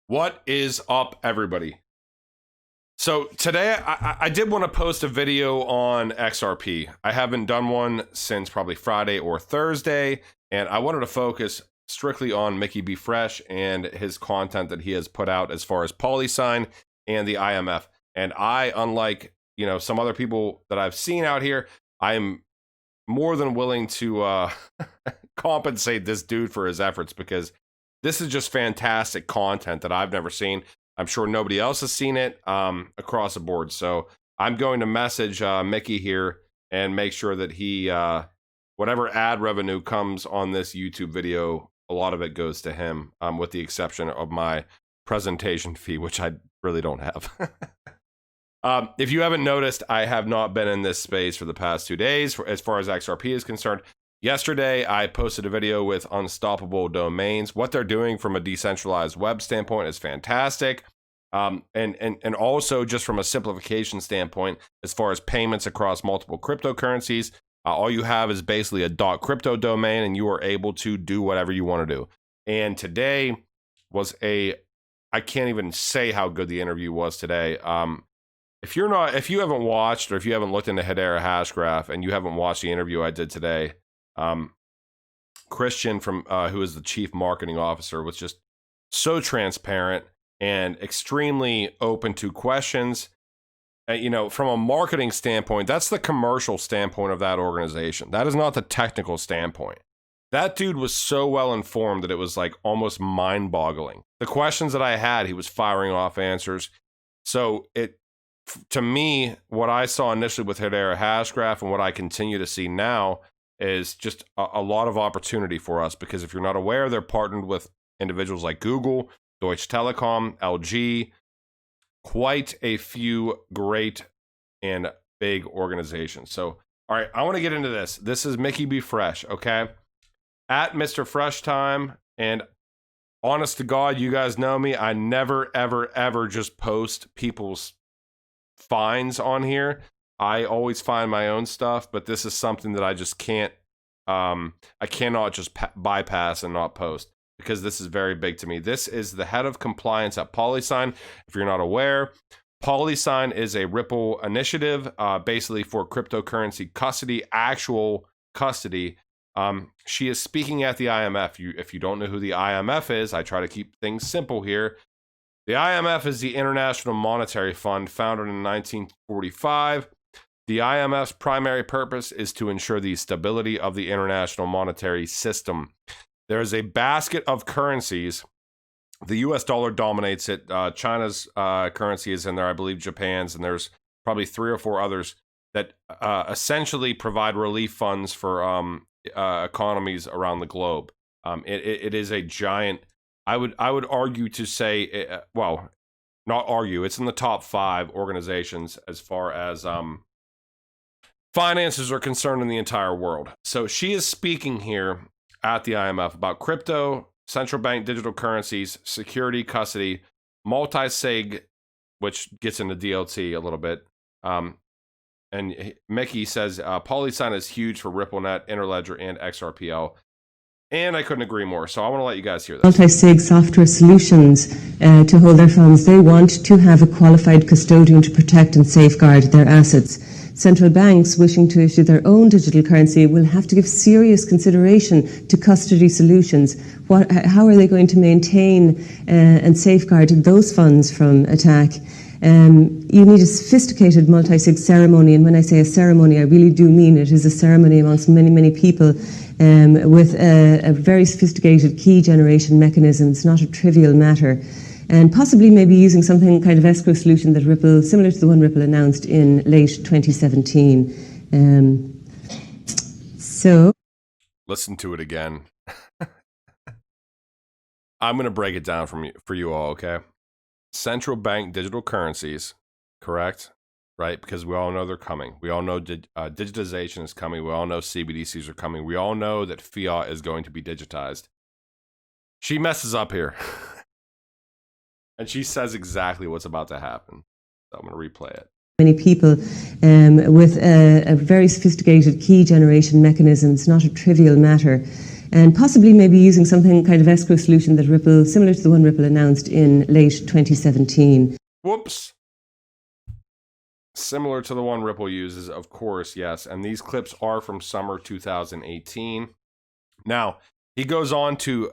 What is up, everybody? So today I did want to post a video on XRP. I haven't done one since probably Friday or Thursday, and I wanted to focus strictly on Mickey B. Fresh and his content that he has put out as far as Polysign and the IMF. And I, unlike some other people that I've seen out here, I am more than willing to compensate this dude for his efforts, because this is just fantastic content that I've never seen. I'm sure nobody else has seen it across the board. So I'm going to message Mickey here and make sure that he, whatever ad revenue comes on this YouTube video, a lot of it goes to him, with the exception of my presentation fee, which I really don't have. If you haven't noticed, I have not been in this space for the past 2 days as far as XRP is concerned. Yesterday, I posted a video with Unstoppable Domains. What they're doing from a decentralized web standpoint is fantastic. And also just from a simplification standpoint, as far as payments across multiple cryptocurrencies, all you have is basically a .crypto domain, and you are able to do whatever you want to do. And today was I can't even say how good the interview was today. If you haven't watched, or if you haven't looked into Hedera Hashgraph and you haven't watched the interview I did today, Christian from who is the chief marketing officer was just so transparent and extremely open to questions. From a marketing standpoint, that's the commercial standpoint of that organization. That is not the technical standpoint. That dude was so well informed that it was like almost mind-boggling. The questions that I had, he was firing off answers. So to me, what I saw initially with Hedera Hashgraph and what I continue to see now is just a lot of opportunity for us, because if you're not aware, they're partnered with individuals like Google, Deutsche Telekom, LG, quite a few great and big organizations. So, all right, I want to get into this. This is Mickey B. Fresh, okay? At Mr. Fresh Time, and honest to God, you guys know me, I never, ever, ever just post people's finds on here. I always find my own stuff, but this is something that I just can't, I cannot just bypass and not post, because this is very big to me. This is the head of compliance at Polysign. If you're not aware, Polysign is a Ripple initiative, basically for cryptocurrency custody, actual custody. She is speaking at the IMF. If you don't know who the IMF is, I try to keep things simple here. The IMF is the International Monetary Fund, founded in 1945. The IMF's primary purpose is to ensure the stability of the international monetary system. There is a basket of currencies. The US dollar dominates it. China's currency is in there, I believe Japan's, and there's probably 3 or 4 others that essentially provide relief funds for economies around the globe. It is a giant, I would argue to say, well, not argue, it's in the top 5 organizations as far as finances are concerned in the entire world. So she is speaking here at the IMF about crypto, central bank digital currencies, security, custody, multisig, which gets into DLT a little bit. And Mickey says Polysign is huge for RippleNet, Interledger, and XRPL. And I couldn't agree more. So I want to let you guys hear this. Multisig software solutions to hold their funds. They want to have a qualified custodian to protect and safeguard their assets. Central banks wishing to issue their own digital currency will have to give serious consideration to custody solutions. How are they going to maintain and safeguard those funds from attack? You need a sophisticated multisig ceremony, and when I say a ceremony, I really do mean it is a ceremony amongst many, many people with a very sophisticated key generation mechanism. It's not a trivial matter. And possibly maybe using something kind of escrow solution that Ripple, similar to the one Ripple announced in late 2017. So, listen to it again. I'm going to break it down for you all, okay? Central bank digital currencies, correct? Right? Because we all know they're coming. We all know digitization is coming. We all know CBDCs are coming. We all know that fiat is going to be digitized. She messes up here. And she says exactly what's about to happen. So I'm going to replay it. Many people with a very sophisticated key generation mechanism. It's not a trivial matter. and possibly maybe using something kind of escrow solution that Ripple, similar to the one Ripple announced in late 2017. Whoops. Similar to the one Ripple uses, of course, yes. And these clips are from summer 2018. Now, he goes on to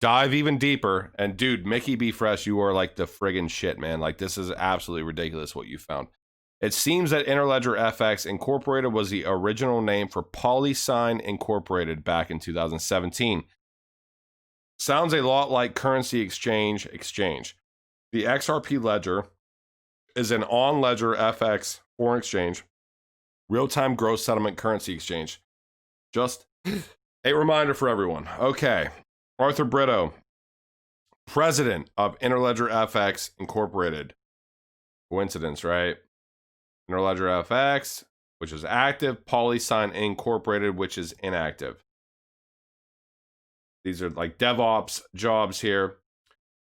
dive even deeper. And dude, Mickey B. Fresh, you are like the friggin' shit, man. Like, this is absolutely ridiculous what you found. It seems that Interledger FX Incorporated was the original name for Polysign Incorporated back in 2017. Sounds a lot like currency exchange. The XRP ledger is an on-ledger FX foreign exchange, real-time gross settlement currency exchange. Just a reminder for everyone. Okay, Arthur Brito, president of Interledger FX Incorporated. Coincidence, right? Interledger FX, which is active. Polysign Incorporated, which is inactive. These are like DevOps jobs here.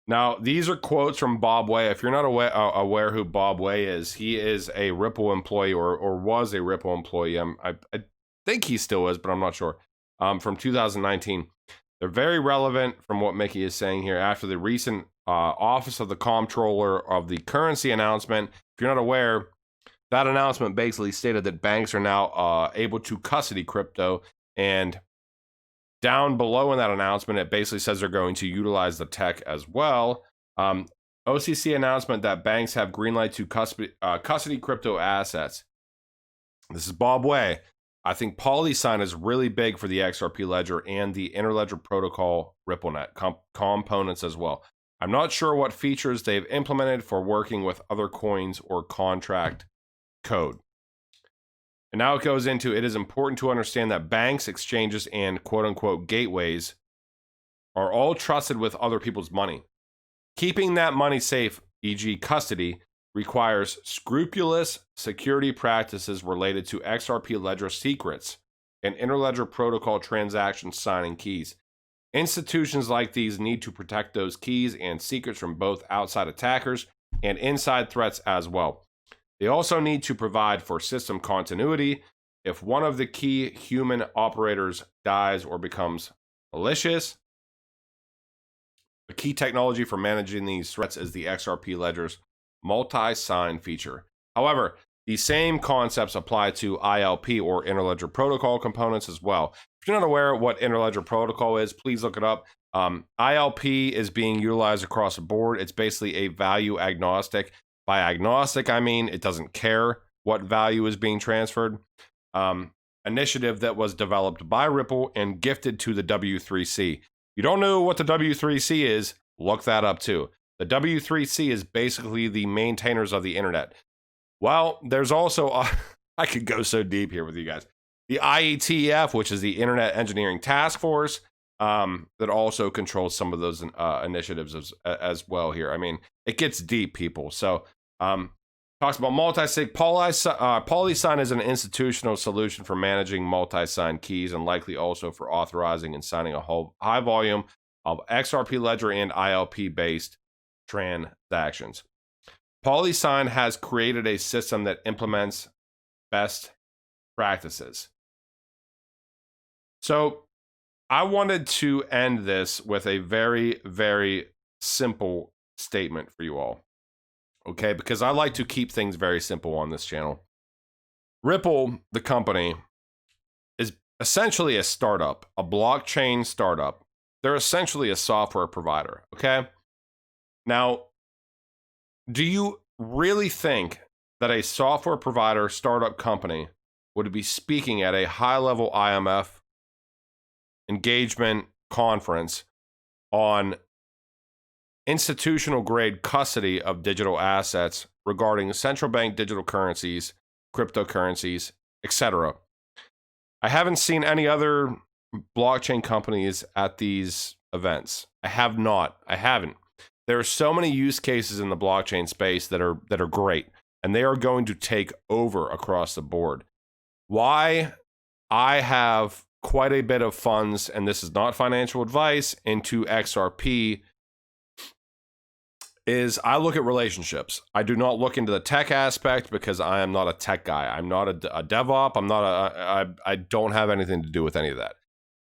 Now, these are quotes from Bob Way. If you're not aware who Bob Way is, he is a Ripple employee or was a Ripple employee. I think he still is, but I'm not sure. From 2019. They're very relevant from what Mickey is saying here. After the recent Office of the Comptroller of the Currency announcement, if you're not aware, that announcement basically stated that banks are now able to custody crypto, and down below in that announcement, it basically says they're going to utilize the tech as well. OCC announcement that banks have green light to custody crypto assets. This is Bob Way. I think Polysign is really big for the XRP ledger and the Interledger protocol RippleNet components as well. I'm not sure what features they've implemented for working with other coins or contract code. And now it goes into, it is important to understand that banks, exchanges, and quote-unquote gateways are all trusted with other people's money. Keeping that money safe, e.g. custody, requires scrupulous security practices related to XRP ledger secrets and Interledger protocol transaction signing keys. Institutions like these need to protect those keys and secrets from both outside attackers and inside threats as well. They also need to provide for system continuity. If one of the key human operators dies or becomes malicious, the key technology for managing these threats is the XRP ledger's multi-sign feature. However, these same concepts apply to ILP or Interledger protocol components as well. If you're not aware of what Interledger protocol is, please look it up. ILP is being utilized across the board. It's basically a value agnostic. By agnostic, I mean it doesn't care what value is being transferred. Initiative that was developed by Ripple and gifted to the W3C. You don't know what the W3C is, look that up too. The W3C is basically the maintainers of the internet. Well, there's also, I could go so deep here with you guys. The IETF, which is the Internet Engineering Task Force, that also controls some of those initiatives as well here. I mean, it gets deep, people. So, talks about multisig. Polysign is an institutional solution for managing multi-sign keys and likely also for authorizing and signing a whole high volume of XRP ledger and ILP-based transactions. Polysign has created a system that implements best practices. So I wanted to end this with a very, very simple statement for you all. Okay, because I like to keep things very simple on this channel. Ripple, the company, is essentially a startup, a blockchain startup. They're essentially a software provider, okay? Now, do you really think that a software provider startup company would be speaking at a high-level IMF engagement conference on institutional grade custody of digital assets regarding central bank digital currencies, cryptocurrencies, etc.? I haven't seen any other blockchain companies at these events. I haven't. There are so many use cases in the blockchain space that are great, and they are going to take over across the board. Why I have quite a bit of funds, and this is not financial advice, into XRP is I look at relationships. I do not look into the tech aspect because I am not a tech guy. I'm not a DevOps. I don't have anything to do with any of that.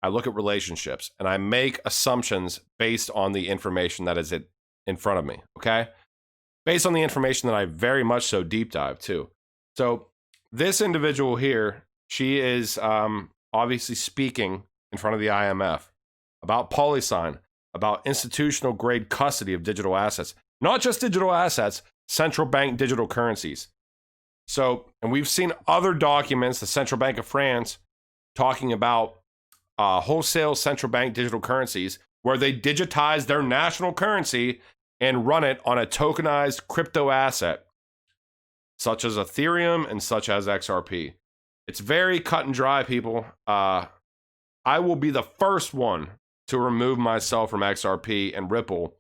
I look at relationships, and I make assumptions based on the information that is in front of me, okay? Based on the information that I very much so deep dive too. So this individual here, she is obviously speaking in front of the IMF about Polysign, about institutional grade custody of digital assets. Not just digital assets, central bank digital currencies. So, and we've seen other documents, the Central Bank of France, talking about wholesale central bank digital currencies where they digitize their national currency and run it on a tokenized crypto asset, such as Ethereum and such as XRP. It's very cut and dry, people. I will be the first one to remove myself from XRP and Ripple.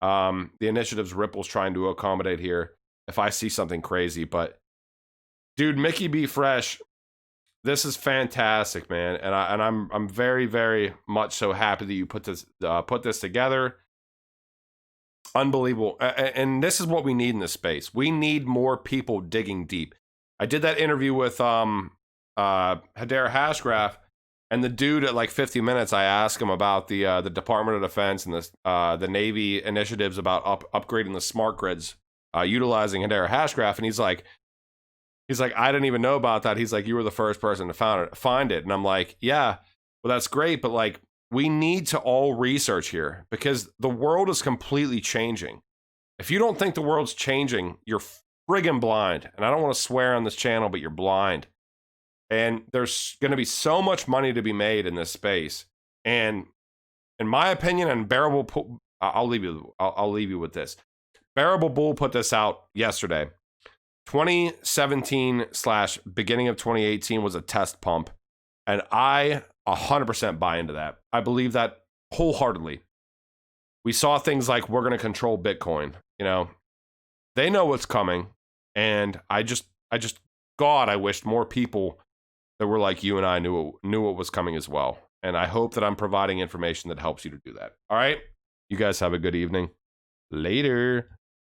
The initiatives Ripple's trying to accommodate here if I see something crazy. But dude, Mickey B. Fresh, this is fantastic, man. And I'm very, very much so happy that you put this together. Unbelievable. And this is what we need in this space. We need more people digging deep. I did that interview with Hedera Hashgraph, and the dude at like 50 minutes, I asked him about the Department of Defense and the Navy initiatives about upgrading the smart grids, utilizing Hedera Hashgraph, and he's like, I didn't even know about that. He's like, you were the first person to find it, and I'm like, yeah, well, that's great, but like, we need to all research here because the world is completely changing. If you don't think the world's changing, you're friggin' blind. And I don't want to swear on this channel, but you're blind. And there's going to be so much money to be made in this space. And in my opinion, and Bearable, I'll leave you with this. Bearable Bull put this out yesterday. 2017 / beginning of 2018 was a test pump. And I 100% buy into that. I believe that wholeheartedly. We saw things like we're going to control Bitcoin. You know, they know what's coming. And I wished more people that were like you and I knew what was coming as well. And I hope that I'm providing information that helps you to do that. All right. You guys have a good evening. Later.